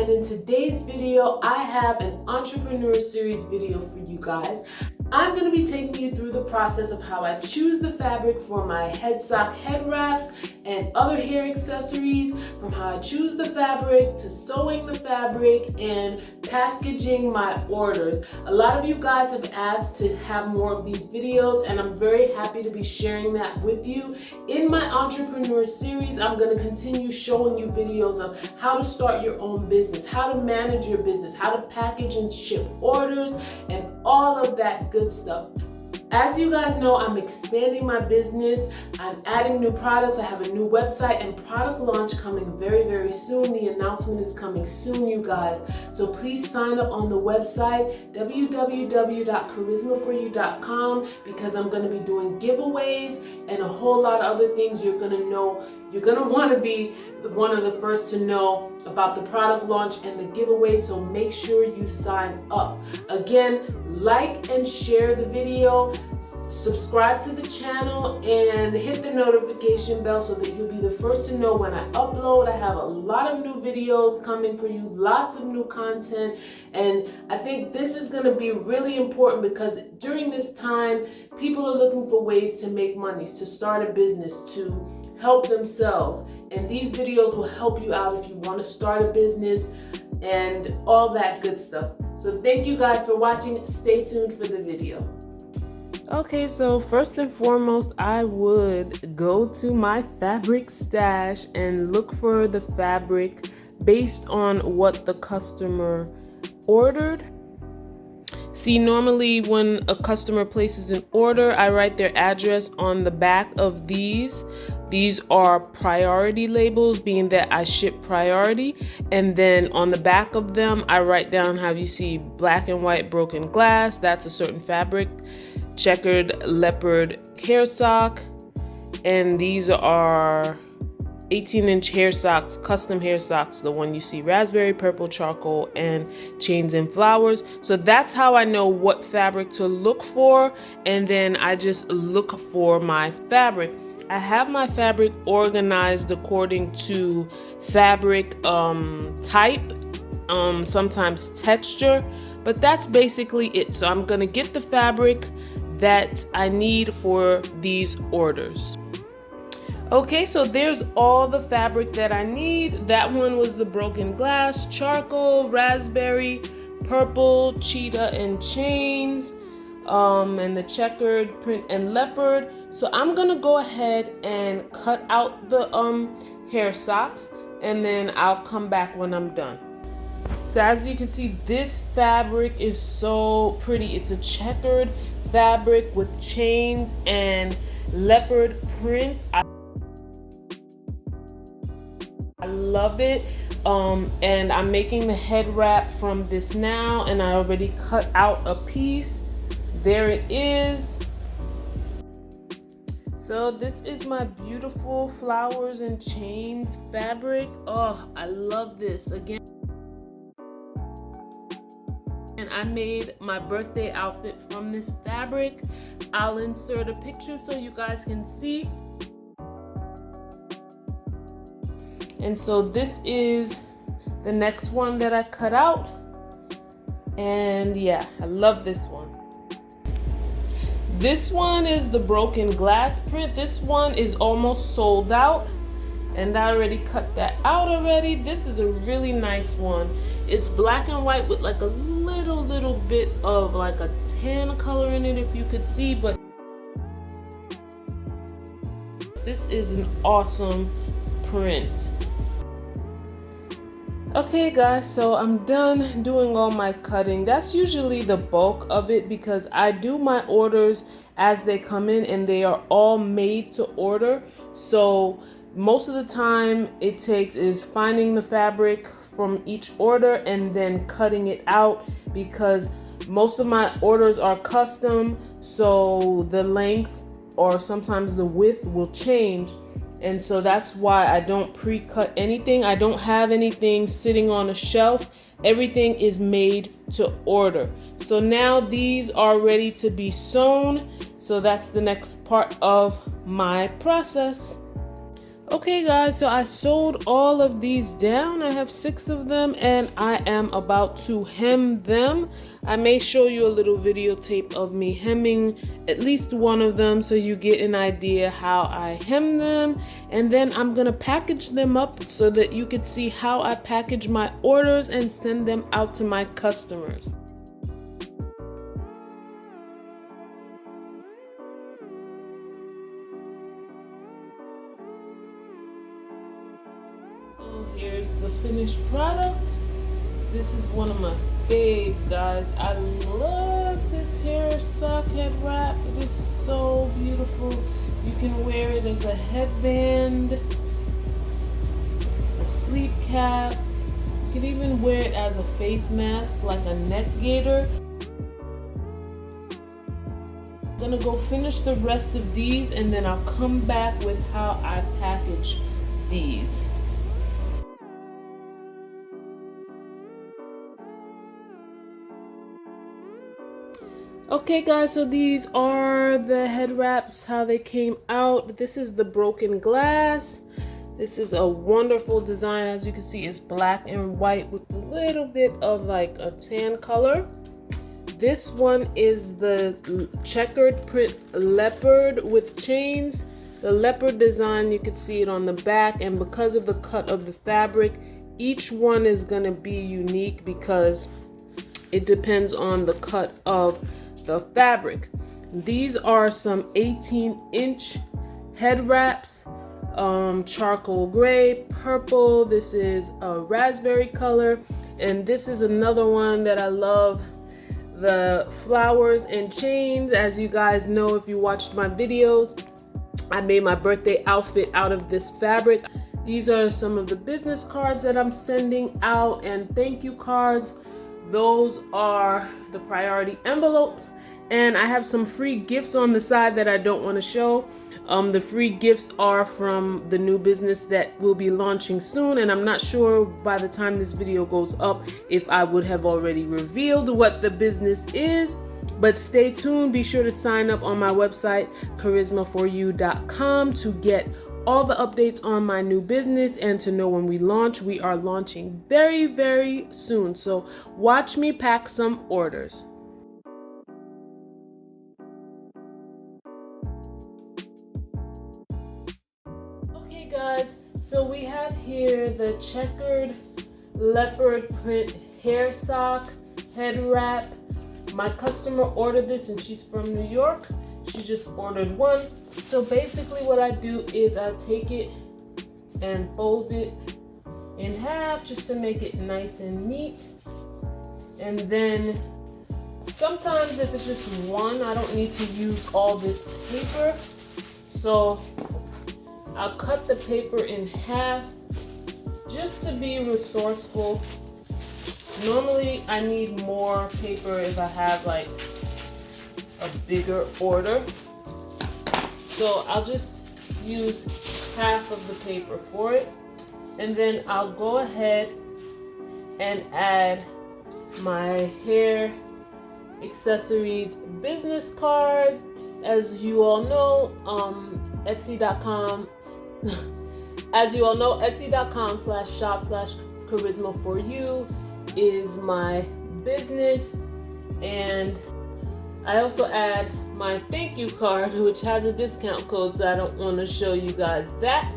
and in today's video, I have an entrepreneur series video for you guys. I'm going to be taking you through the process of how I choose the fabric for my head sock head wraps and other hair accessories, from how I choose the fabric to sewing the fabric and packaging my orders. A lot of you guys have asked to have more of these videos, and I'm very happy to be sharing that with you. In my entrepreneur series, I'm going to continue showing you videos of how to start your own business, how to manage your business, how to package and ship orders, and all of that good stuff. As you guys know, I'm expanding my business. I'm adding new products. I have a new website and product launch coming very, very soon. The announcement is coming soon, you guys. So please sign up on the website, www.Kharyzma4u.com, because I'm going to be doing giveaways and a whole lot of other things you're going to know. You're going to want to be one of the first to know about the product launch and the giveaway, so make sure you sign up. Again, like and share the video, subscribe to the channel, and hit the notification bell so that you'll be the first to know when I upload. I have a lot of new videos coming for you, lots of new content, and I think this is going to be really important because during this time, people are looking for ways to make money, to start a business, to help themselves, and these videos will help you out if you want to start a business and all that good stuff. So thank you guys for watching. Stay tuned for the video. Okay, so first and foremost, I would go to my fabric stash and look for the fabric based on what the customer ordered. See, normally when a customer places an order, I write their address on the back of these. These are priority labels, being that I ship priority. And then on the back of them, I write down how you see black and white broken glass. That's a certain fabric. Checkered leopard hair sock. And these are 18-inch hair socks, custom hair socks, the one you see raspberry, purple, charcoal, and chains and flowers. So that's how I know what fabric to look for, and then I just look for my fabric. I have my fabric organized according to fabric type, sometimes texture, but that's basically it. So I'm gonna get the fabric that I need for these orders. Okay, so there's all the fabric that I need. That one was the broken glass, charcoal, raspberry, purple, cheetah and chains, and the checkered print and leopard. So I'm gonna go ahead and cut out the hair socks, and then I'll come back when I'm done. So as you can see, this fabric is so pretty. It's a checkered fabric with chains and leopard print. I love it, and I'm making the head wrap from this now, and I already cut out a piece. There it is. So this is my beautiful flowers and chains fabric. Oh, I love this. Again, and I made my birthday outfit from this fabric. I'll insert a picture so you guys can see. And so this is the next one that I cut out. And yeah, I love this one. This one is the broken glass print. This one is almost sold out, and I already cut that out already. This is a really nice one. It's black and white with like a little bit of like a tan color in it, if you could see, but this is an awesome print. Okay guys, so I'm done doing all my cutting. That's usually the bulk of it because I do my orders as they come in, and they are all made to order. So most of the time it takes is finding the fabric from each order and then cutting it out, because most of my orders are custom, so the length or sometimes the width will change. And so that's why I don't pre-cut anything. I don't have anything sitting on a shelf. Everything is made to order. So now these are ready to be sewn. So that's the next part of my process. Okay guys, so I sewed all of these down. I have 6 of them and I am about to hem them. I may show you a little videotape of me hemming at least one of them so you get an idea how I hem them. And then I'm gonna package them up so that you can see how I package my orders and send them out to my customers. So here's the finished product. This is one of my faves, guys. I love this hair sock head wrap. It is so beautiful. You can wear it as a headband, a sleep cap. You can even wear it as a face mask, like a neck gaiter. I'm gonna go finish the rest of these and then I'll come back with how I package these. Okay guys, so these are the head wraps, how they came out. This is the broken glass. This is a wonderful design. As you can see, it's black and white with a little bit of like a tan color. This one is the checkered print leopard with chains. The leopard design, you can see it on the back, and because of the cut of the fabric, each one is gonna be unique because it depends on the cut of the fabric. These are some 18-inch head wraps, charcoal gray, purple. This is a raspberry color, and this is another one that I love. The flowers and chains. As you guys know, if you watched my videos, I made my birthday outfit out of this fabric. These are some of the business cards that I'm sending out, and thank you cards. Those are the priority envelopes, and I have some free gifts on the side that I don't want to show. The free gifts are from the new business that will be launching soon, and I'm not sure by the time this video goes up if I would have already revealed what the business is, but stay tuned. Be sure to sign up on my website, Kharyzma4u.com, to get all the updates on my new business and to know when we launch. We are launching very, very soon, so watch me pack some orders. Okay guys, so we have here the checkered leopard print hair sock head wrap. My customer ordered this and she's from New York. She just ordered one. So basically what I do is I take it and fold it in half just to make it nice and neat. And then sometimes if it's just one, I don't need to use all this paper. So I'll cut the paper in half just to be resourceful. Normally I need more paper if I have like a bigger order. So I'll just use half of the paper for it. And then I'll go ahead and add my hair accessories business card. As you all know, Etsy.com Etsy.com/shop/Kharyzma4u is my business. And I also add my thank you card, which has a discount code, so I don't want to show you guys that.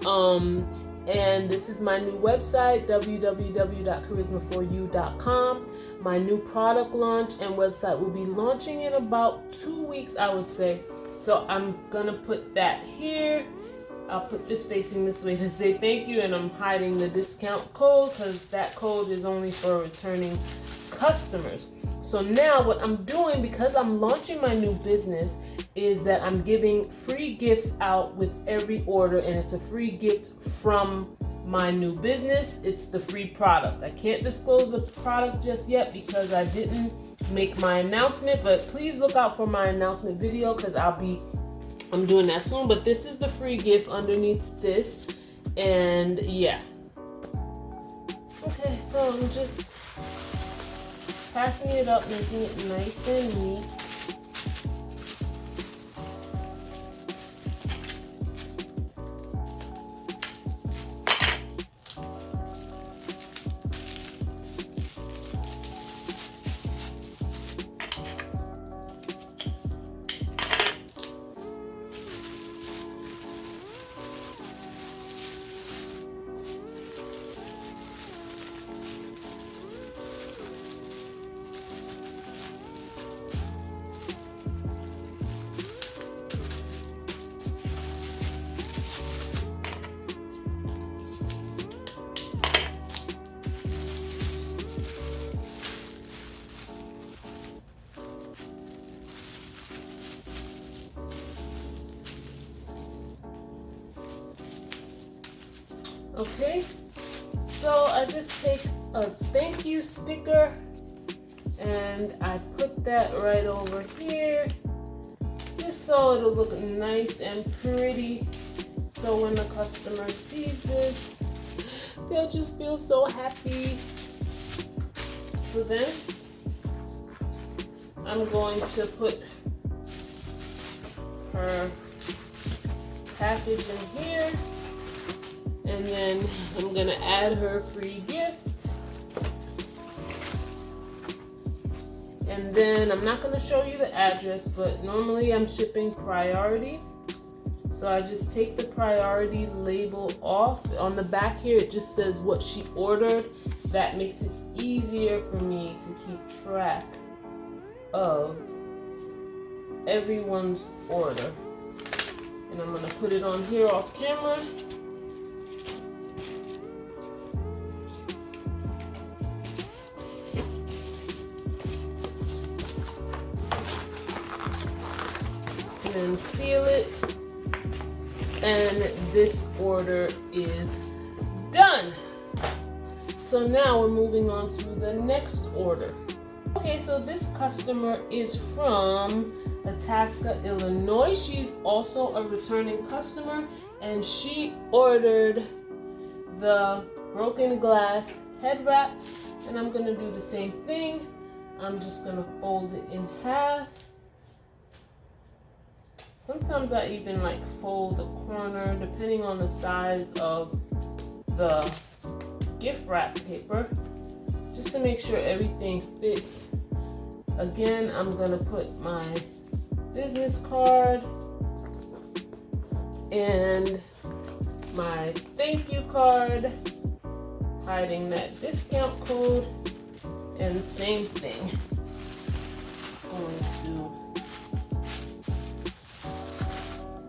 And this is my new website, www.Kharyzma4u.com. My new product launch and website will be launching in about 2 weeks, I would say. So I'm gonna put that here. I'll put this facing this way to say thank you, and I'm hiding the discount code because that code is only for returning customers. So now what I'm doing, because I'm launching my new business, is that I'm giving free gifts out with every order, and it's a free gift from my new business. It's the free product. I can't disclose the product just yet because I didn't make my announcement, but please look out for my announcement video because I'm doing that soon. But this is the free gift underneath this, and yeah. Okay, so I'm just packing it up, making it nice and neat. Okay, so I just take a thank you sticker and I put that right over here just so it'll look nice and pretty. So when the customer sees this, they'll just feel so happy. So then I'm going to put her package in here, and then I'm gonna add her free gift. And then I'm not gonna show you the address, but normally I'm shipping priority. So I just take the priority label off. On the back here, it just says what she ordered. That makes it easier for me to keep track of everyone's order. And I'm gonna put it on here off camera. And then seal it. And this order is done. So now we're moving on to the next order. Okay, so this customer is from Itasca, Illinois. She's also a returning customer, and she ordered the broken glass head wrap, and I'm gonna do the same thing. I'm just gonna fold it in half. Sometimes I even like fold the corner depending on the size of the gift wrap paper, just to make sure everything fits. Again, I'm gonna put my business card and my thank you card, hiding that discount code, and same thing. Going to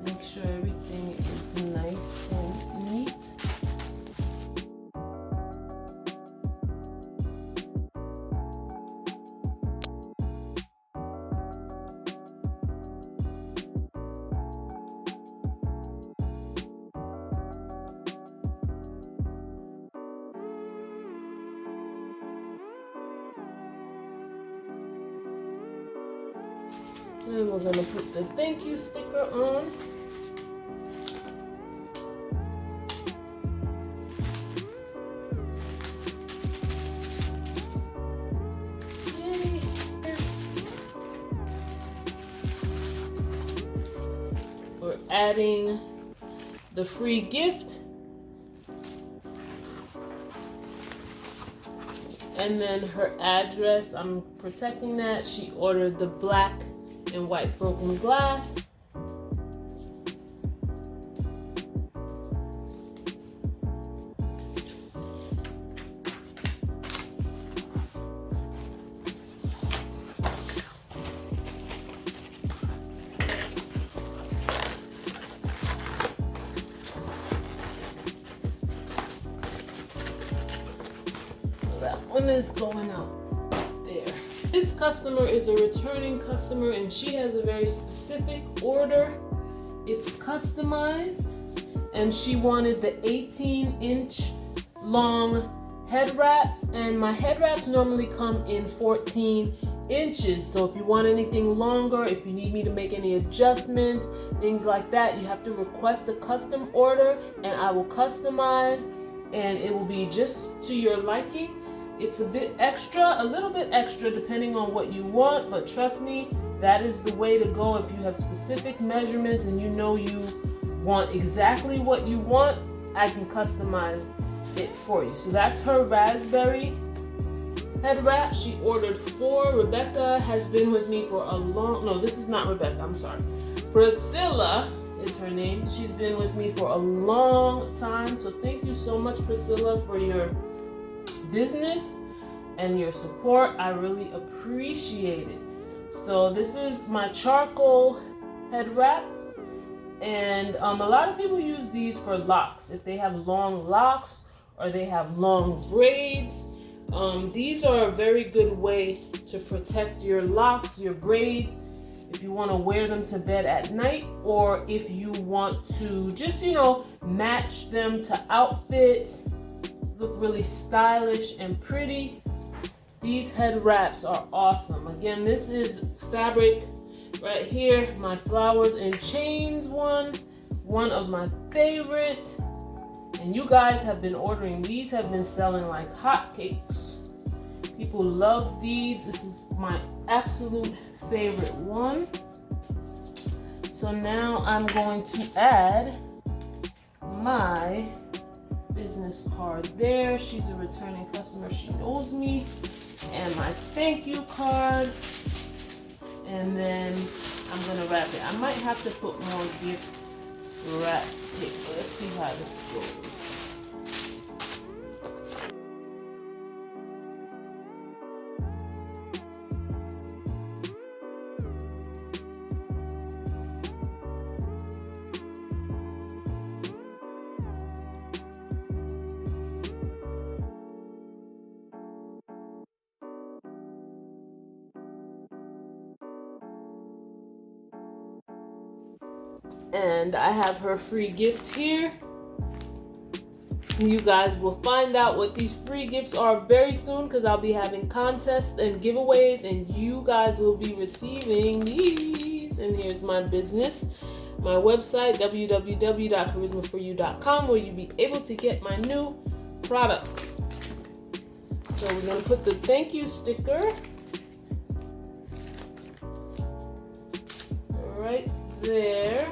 make sure everything is nice and neat. And we're gonna put the thank you sticker on. Yay. We're adding the free gift. And then her address, I'm protecting that. She ordered the black and white broken glass. So that one is going out. This customer is a returning customer, and she has a very specific order. It's customized, and she wanted the 18-inch long head wraps, and my head wraps normally come in 14 inches. So if you want anything longer, if you need me to make any adjustments, things like that, you have to request a custom order, and I will customize, and it will be just to your liking. It's a bit extra, a little bit extra depending on what you want, but trust me, that is the way to go. If you have specific measurements and you know you want exactly what you want, I can customize it for you. So that's her raspberry head wrap. She ordered 4. Rebecca has been with me for a long, no, this is not Rebecca, I'm sorry. Priscilla is her name. She's been with me for a long time. So thank you so much, Priscilla, for your business and your support. I really appreciate it. So this is my charcoal head wrap, and a lot of people use these for locks. If they have long locks or they have long braids, these are a very good way to protect your locks, your braids. If you want to wear them to bed at night, or if you want to just, match them to outfits, look really stylish and pretty. These head wraps are awesome. Again, this is fabric right here, my flowers and chains one of my favorites. And you guys have been ordering these, have been selling like hotcakes. People love these. This is my absolute favorite one. So now I'm going to add my business card there. She's a returning customer, she knows me. And my thank you card. And then I'm gonna wrap it. I might have to put more gift wrap paper. Let's see how this goes. And I have her free gift here. You guys will find out what these free gifts are very soon, because I'll be having contests and giveaways, and you guys will be receiving these. And here's my business, my website, www.Kharyzma4u.com, where you'll be able to get my new products. So we're gonna put the thank you sticker right there.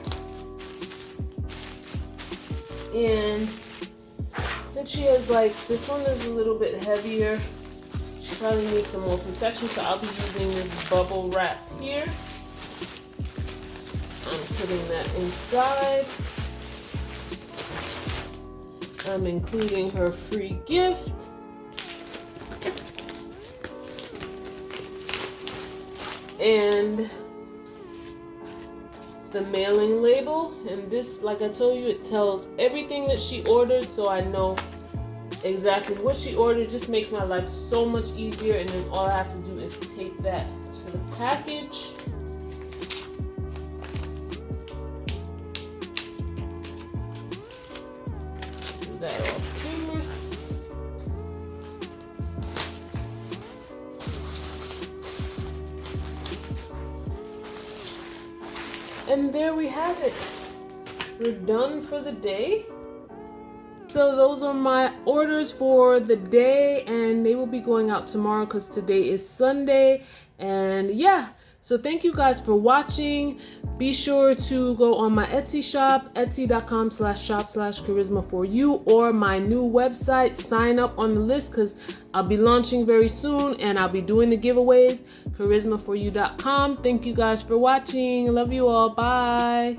And since she has this one is a little bit heavier, she probably needs some more protection, so I'll be using this bubble wrap here. I'm putting that inside. I'm including her free gift. And the mailing label, and this, like I told you, it tells everything that she ordered, so I know exactly what she ordered. Just makes my life so much easier, and then all I have to do is take that to the package. Do that off camera. And there we have it. We're done for the day. So those are my orders for the day, and they will be going out tomorrow because today is Sunday. And yeah, so thank you guys for watching. Be sure to go on my Etsy shop, etsy.com/shop/Kharyzma4u, or my new website. Sign up on the list because I'll be launching very soon, and I'll be doing the giveaways, Kharyzma4u.com. Thank you guys for watching. Love you all. Bye.